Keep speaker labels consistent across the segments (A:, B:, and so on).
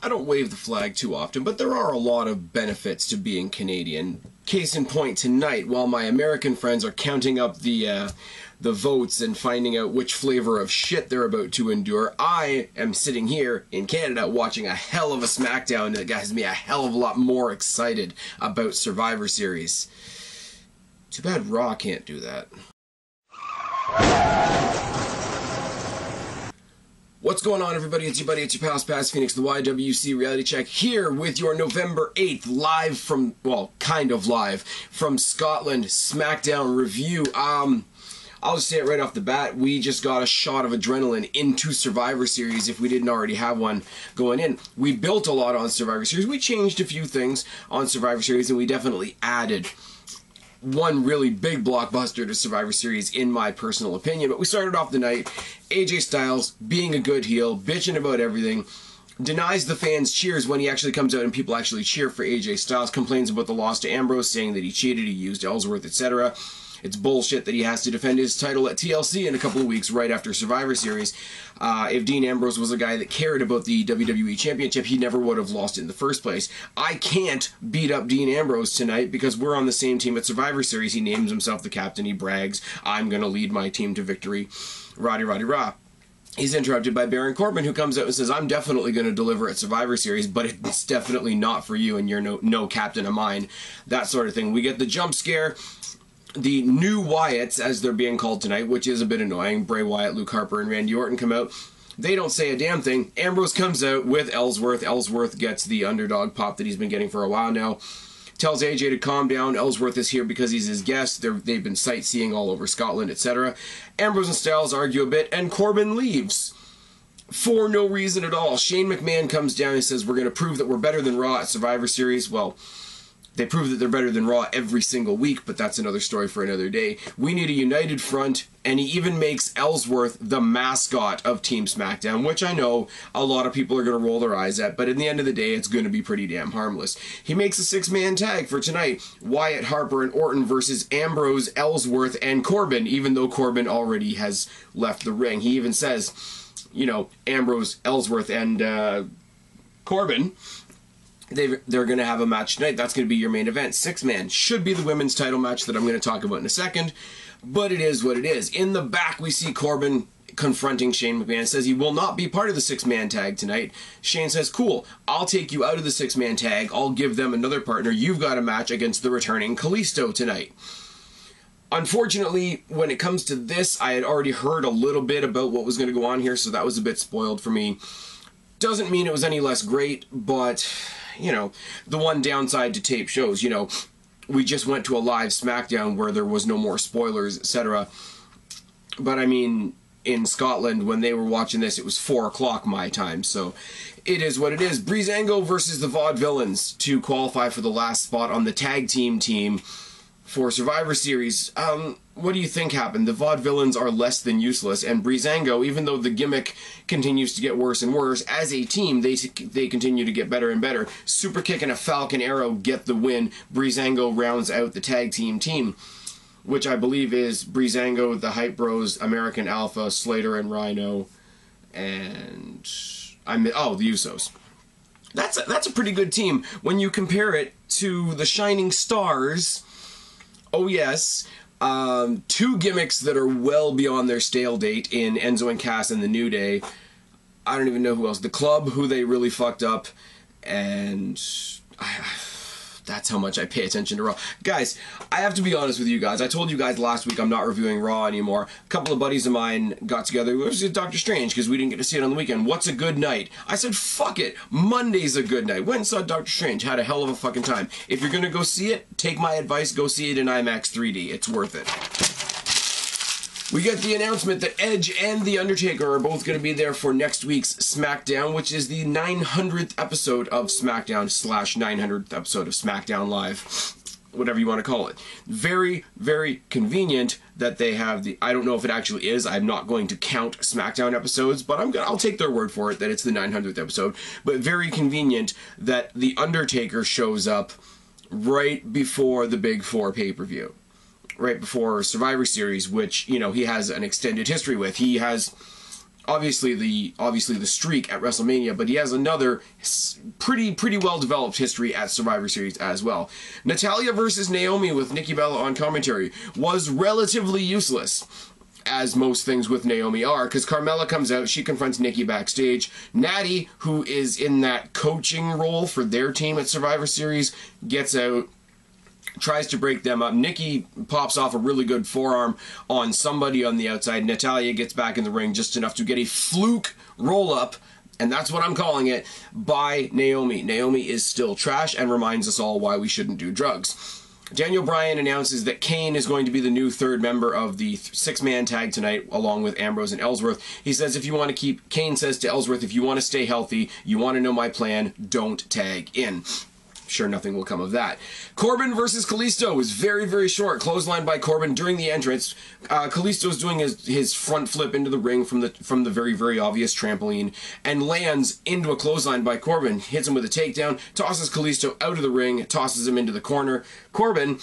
A: I don't wave the flag too often, but there are a lot of benefits to being Canadian. Case in point, tonight, while my American friends are counting up the votes and finding out which flavor of shit they're about to endure, I am sitting here in Canada watching a hell of a SmackDown that has me a hell of a lot more excited about Survivor Series. Too bad Raw can't do that. What's going on, everybody? It's your buddy, it's your pal Spaz Phoenix, the YWC Reality Check, here with your November 8th live from, well, kind of live, from Scotland SmackDown review. I'll just say it right off the bat, we just got a shot of adrenaline into Survivor Series if we didn't already have one going in. We built a lot on Survivor Series, we changed a few things on Survivor Series, and we definitely added one really big blockbuster to Survivor Series, in my personal opinion. But we started off the night, AJ Styles being a good heel, bitching about everything, denies the fans cheers when he actually comes out and people actually cheer for AJ Styles, complains about the loss to Ambrose, saying that he cheated, he used Ellsworth, etc. It's bullshit that he has to defend his title at TLC in a couple of weeks right after Survivor Series. If Dean Ambrose was a guy that cared about the WWE Championship, he never would have lost it in the first place. I can't beat up Dean Ambrose tonight because we're on the same team at Survivor Series. He names himself the captain, he brags, I'm going to lead my team to victory. Rah-de-rah-de-rah. He's interrupted by Baron Corbin, who comes out and says, I'm definitely going to deliver at Survivor Series, but it's definitely not for you and you're no captain of mine. That sort of thing. We get the jump scare. The new Wyatts, as they're being called tonight, which is a bit annoying, Bray Wyatt, Luke Harper, and Randy Orton come out. They don't say a damn thing. Ambrose comes out with Ellsworth. Ellsworth gets the underdog pop that he's been getting for a while now. Tells AJ to calm down. Ellsworth is here because he's his guest. They've been sightseeing all over Scotland, etc. Ambrose and Styles argue a bit, and Corbin leaves. For no reason at all. Shane McMahon comes down and says, we're going to prove that we're better than Raw at Survivor Series. Well, they prove that they're better than Raw every single week, but that's another story for another day. We need a united front, and he even makes Ellsworth the mascot of Team SmackDown, which I know a lot of people are going to roll their eyes at, but in the end of the day, it's going to be pretty damn harmless. He makes a six-man tag for tonight. Wyatt, Harper, and Orton versus Ambrose, Ellsworth, and Corbin, even though Corbin already has left the ring. He even says, you know, Ambrose, Ellsworth, and Corbin, they're going to have a match tonight. That's going to be your main event. Six-man should be the women's title match that I'm going to talk about in a second, but it is what it is. In the back, we see Corbin confronting Shane McMahon. Says he will not be part of the six-man tag tonight. Shane says, cool, I'll take you out of the six-man tag. I'll give them another partner. You've got a match against the returning Kalisto tonight. Unfortunately, when it comes to this, I had already heard a little bit about what was going to go on here, so that was a bit spoiled for me. Doesn't mean it was any less great, but you know, the one downside to tape shows, you know, we just went to a live SmackDown where there was no more spoilers, etc. But I mean, in Scotland, when they were watching this, it was 4 o'clock my time, so it is what it is. Breezango versus the Vaudevillains to qualify for the last spot on the tag team for Survivor Series. What do you think happened? The Vaudevillains are less than useless, and Breezango, even though the gimmick continues to get worse and worse, as a team, they continue to get better and better. Super Kick and a Falcon Arrow get the win. Breezango rounds out the tag team, which I believe is Breezango, the Hype Bros, American Alpha, Slater and Rhino, and the Usos. That's a pretty good team when you compare it to the Shining Stars. Oh yes, two gimmicks that are well beyond their stale date in Enzo and Cass and the New Day. I don't even know who else. The Club, who they really fucked up, and that's how much I pay attention to Raw. Guys, I have to be honest with you guys. I told you guys last week I'm not reviewing Raw anymore. A couple of buddies of mine got together. We was Doctor Strange because we didn't get to see it on the weekend. What's a good night? I said, fuck it. Monday's a good night. Went and saw Doctor Strange. Had a hell of a fucking time. If you're going to go see it, take my advice. Go see it in IMAX 3D. It's worth it. We get the announcement that Edge and The Undertaker are both going to be there for next week's SmackDown, which is the 900th episode of SmackDown / 900th episode of SmackDown Live, whatever you want to call it. Very, very convenient that they have the, I don't know if it actually is, I'm not going to count SmackDown episodes, but I'll take their word for it that it's the 900th episode, but very convenient that The Undertaker shows up right before the Big Four pay-per-view. Right before Survivor Series, which, you know, he has an extended history with. He has obviously the streak at WrestleMania, but he has another pretty well developed history at Survivor Series as well. Natalya versus Naomi with Nikki Bella on commentary was relatively useless, as most things with Naomi are, because Carmella comes out, she confronts Nikki backstage. Natty, who is in that coaching role for their team at Survivor Series, gets out, tries to break them up. Nikki pops off a really good forearm on somebody on the outside. Natalya gets back in the ring just enough to get a fluke roll-up, and that's what I'm calling it, by Naomi. Naomi is still trash and reminds us all why we shouldn't do drugs. Daniel Bryan announces that Kane is going to be the new third member of the six-man tag tonight, along with Ambrose and Ellsworth. He says Kane says to Ellsworth, if you want to stay healthy, you want to know my plan, don't tag in. Sure, nothing will come of that. Corbin versus Kalisto was very, very short. Clothesline by Corbin during the entrance. Kalisto's doing his front flip into the ring from the very, very obvious trampoline and lands into a clothesline by Corbin. Hits him with a takedown, tosses Kalisto out of the ring, tosses him into the corner. Corbin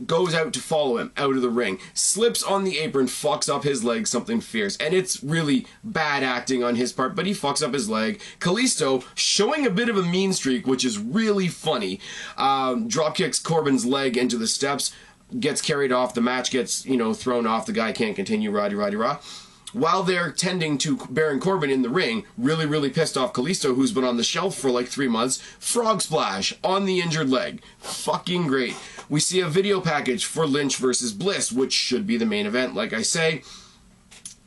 A: goes out to follow him out of the ring, slips on the apron, fucks up his leg, something fierce, and it's really bad acting on his part, but he fucks up his leg. Kalisto, showing a bit of a mean streak, which is really funny, drop kicks Corbin's leg into the steps, gets carried off, the match gets, thrown off, the guy can't continue, rah. While they're tending to Baron Corbin in the ring, really, really pissed off Kalisto, who's been on the shelf for like 3 months, frog splash on the injured leg. Fucking great. We see a video package for Lynch versus Bliss, which should be the main event, like I say.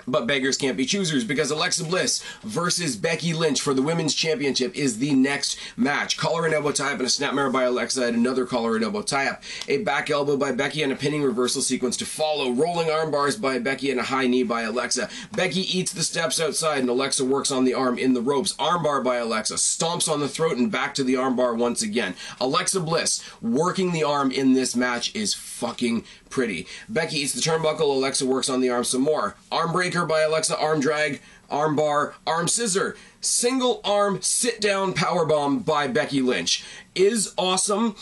A: But beggars can't be choosers, because Alexa Bliss versus Becky Lynch for the Women's Championship is the next match. Collar and elbow tie-up and a snapmare by Alexa, and another collar and elbow tie-up. A back elbow by Becky and a pinning reversal sequence to follow. Rolling arm bars by Becky and a high knee by Alexa. Becky eats the steps outside and Alexa works on the arm in the ropes. Armbar by Alexa. Stomps on the throat and back to the armbar once again. Alexa Bliss working the arm in this match is fucking pretty. Becky eats the turnbuckle, Alexa works on the arm some more. Arm breaker by Alexa, arm drag, arm bar, arm scissor. Single arm sit down powerbomb by Becky Lynch is awesome,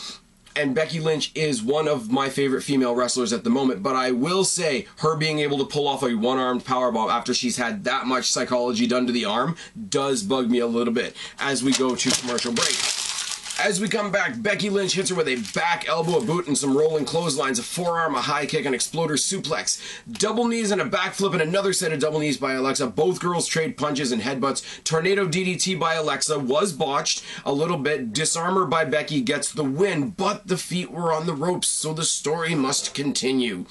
A: and Becky Lynch is one of my favorite female wrestlers at the moment, but I will say her being able to pull off a one-armed powerbomb after she's had that much psychology done to the arm does bug me a little bit as we go to commercial break. As we come back, Becky Lynch hits her with a back elbow, a boot, and some rolling clotheslines, a forearm, a high kick, an exploder suplex. Double knees and a backflip and another set of double knees by Alexa. Both girls trade punches and headbutts. Tornado DDT by Alexa was botched a little bit. Disarmor by Becky gets the win, but the feet were on the ropes, so the story must continue.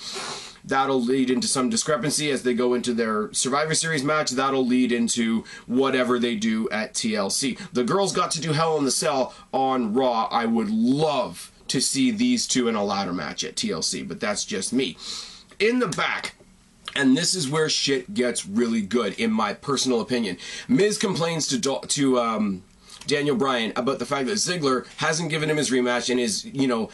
A: That'll lead into some discrepancy as they go into their Survivor Series match. That'll lead into whatever they do at TLC. The girls got to do Hell in the Cell on Raw. I would love to see these two in a ladder match at TLC, but that's just me. In the back, and this is where shit gets really good, in my personal opinion. Miz complains to Daniel Bryan about the fact that Ziggler hasn't given him his rematch and is,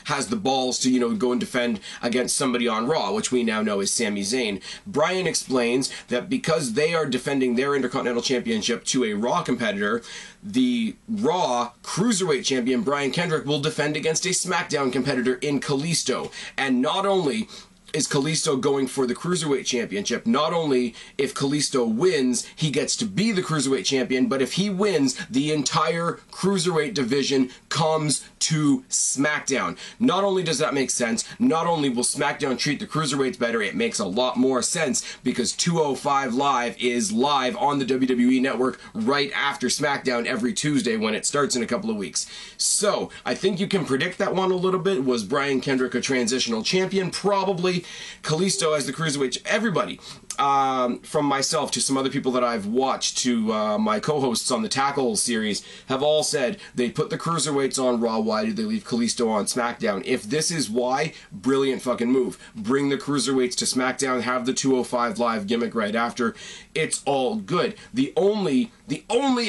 A: has the balls to, go and defend against somebody on Raw, which we now know is Sami Zayn. Bryan explains that because they are defending their Intercontinental Championship to a Raw competitor, the Raw Cruiserweight Champion Brian Kendrick will defend against a SmackDown competitor in Kalisto. And not only is Kalisto going for the Cruiserweight Championship, not only if Kalisto wins, he gets to be the Cruiserweight Champion, but if he wins, the entire Cruiserweight division comes to SmackDown. Not only does that make sense, not only will SmackDown treat the Cruiserweights better, it makes a lot more sense because 205 Live is live on the WWE Network right after SmackDown every Tuesday when it starts in a couple of weeks. So, I think you can predict that one a little bit. Was Brian Kendrick a transitional champion? Probably. Kalisto as the Cruiserweight. Everybody, from myself to some other people that I've watched to my co-hosts on the Tackle series, have all said they put the Cruiserweights on Raw. Why did they leave Kalisto on SmackDown? If this is why, brilliant fucking move. Bring the Cruiserweights to SmackDown, have the 205 Live gimmick right after. It's all good. The only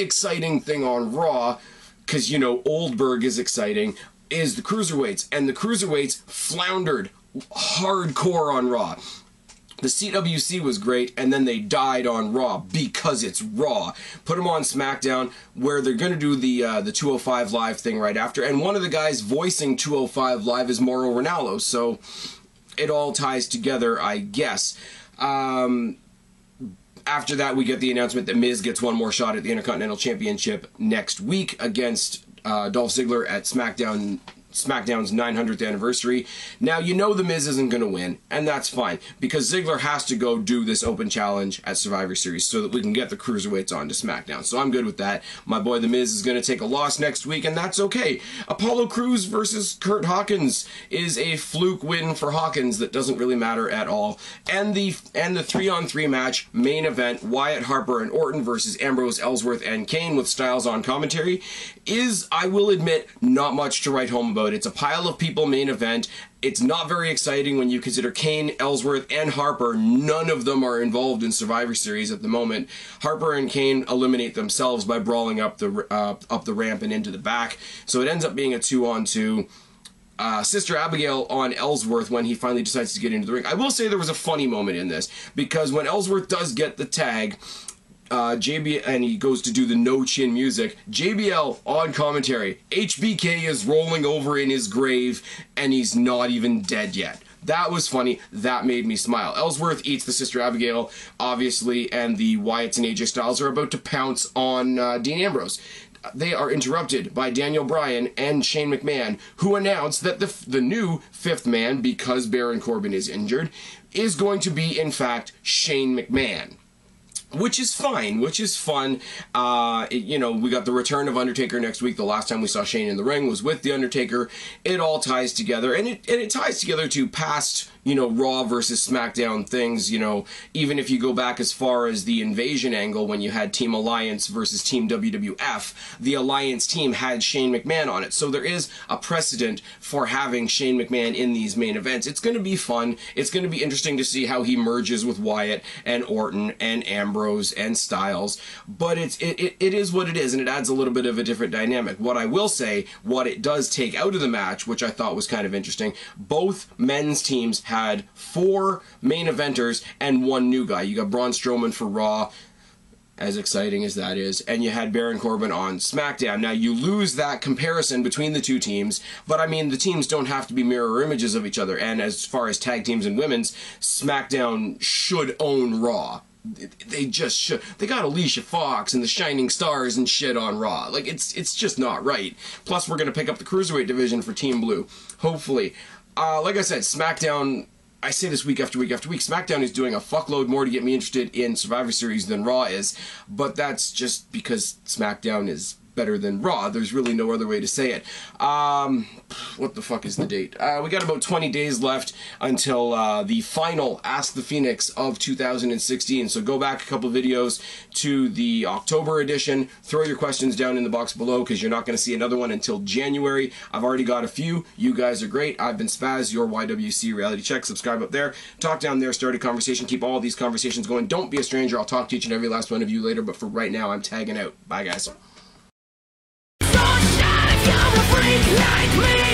A: exciting thing on Raw, because, Oldberg is exciting, is the Cruiserweights. And the Cruiserweights floundered hardcore on Raw. The CWC was great, and then they died on Raw because it's Raw. Put them on SmackDown, where they're going to do the 205 Live thing right after. And one of the guys voicing 205 Live is Mauro Ranallo, so it all ties together, I guess. After that, we get the announcement that Miz gets one more shot at the Intercontinental Championship next week against Dolph Ziggler at SmackDown's 900th anniversary. Now, you know the Miz isn't going to win, and that's fine, because Ziggler has to go do this open challenge at Survivor Series so that we can get the Cruiserweights onto SmackDown. So I'm good with that. My boy The Miz is going to take a loss next week, and that's okay. Apollo Crews versus Kurt Hawkins is a fluke win for Hawkins that doesn't really matter at all. And the 3-on-3 match, main event, Wyatt, Harper, and Orton versus Ambrose, Ellsworth, and Kane with Styles on commentary, is, I will admit, not much to write home about. It's a pile of people main event. It's not very exciting when you consider Kane, Ellsworth, and Harper. None of them are involved in Survivor Series at the moment. Harper and Kane eliminate themselves by brawling up the ramp and into the back. So it ends up being a 2-on-2. Sister Abigail on Ellsworth when he finally decides to get into the ring. I will say there was a funny moment in this, because when Ellsworth does get the tag, JBL, and he goes to do the no chin music, JBL on commentary, HBK is rolling over in his grave and he's not even dead yet. That was funny. That made me smile. Ellsworth eats the Sister Abigail, obviously, and the Wyatts and AJ Styles are about to pounce on Dean Ambrose. They are interrupted by Daniel Bryan and Shane McMahon, who announce that the new fifth man, because Baron Corbin is injured, is going to be, in fact, Shane McMahon. Which is fine, which is fun. You know, we got the return of Undertaker next week. The last time we saw Shane in the ring was with The Undertaker. It all ties together, and it ties together to past, you know, Raw versus SmackDown things. You know, even if you go back as far as the Invasion angle when you had Team Alliance versus Team WWF, the Alliance team had Shane McMahon on it. So there is a precedent for having Shane McMahon in these main events. It's going to be fun. It's going to be interesting to see how he merges with Wyatt and Orton and Ambrose and Styles, but it is what it is, and it adds a little bit of a different dynamic. What I will say, what it does take out of the match, which I thought was kind of interesting, both men's teams had 4 main eventers and 1 new guy. You got Braun Strowman for Raw, as exciting as that is, and you had Baron Corbin on SmackDown. Now, you lose that comparison between the two teams, but I mean, the teams don't have to be mirror images of each other, and as far as tag teams and women's, SmackDown should own Raw. They just should. They got Alicia Fox and the Shining Stars and shit on Raw. Like, it's just not right. Plus, we're going to pick up the Cruiserweight division for Team Blue. Hopefully. Like I said, SmackDown, I say this week after week after week, SmackDown is doing a fuckload more to get me interested in Survivor Series than Raw is. But that's just because SmackDown is better than Raw. There's really no other way to say it. What the fuck is the date? We got about 20 days left until the final Ask the Phoenix of 2016. So go back a couple videos to the October edition. Throw your questions down in the box below, because you're not going to see another one until January. I've already got a few. You guys are great. I've been Spaz, your YWC Reality Check. Subscribe up there. Talk down there. Start a conversation. Keep all these conversations going. Don't be a stranger. I'll talk to each and every last one of you later. But for right now, I'm tagging out. Bye, guys.
B: Freak like me.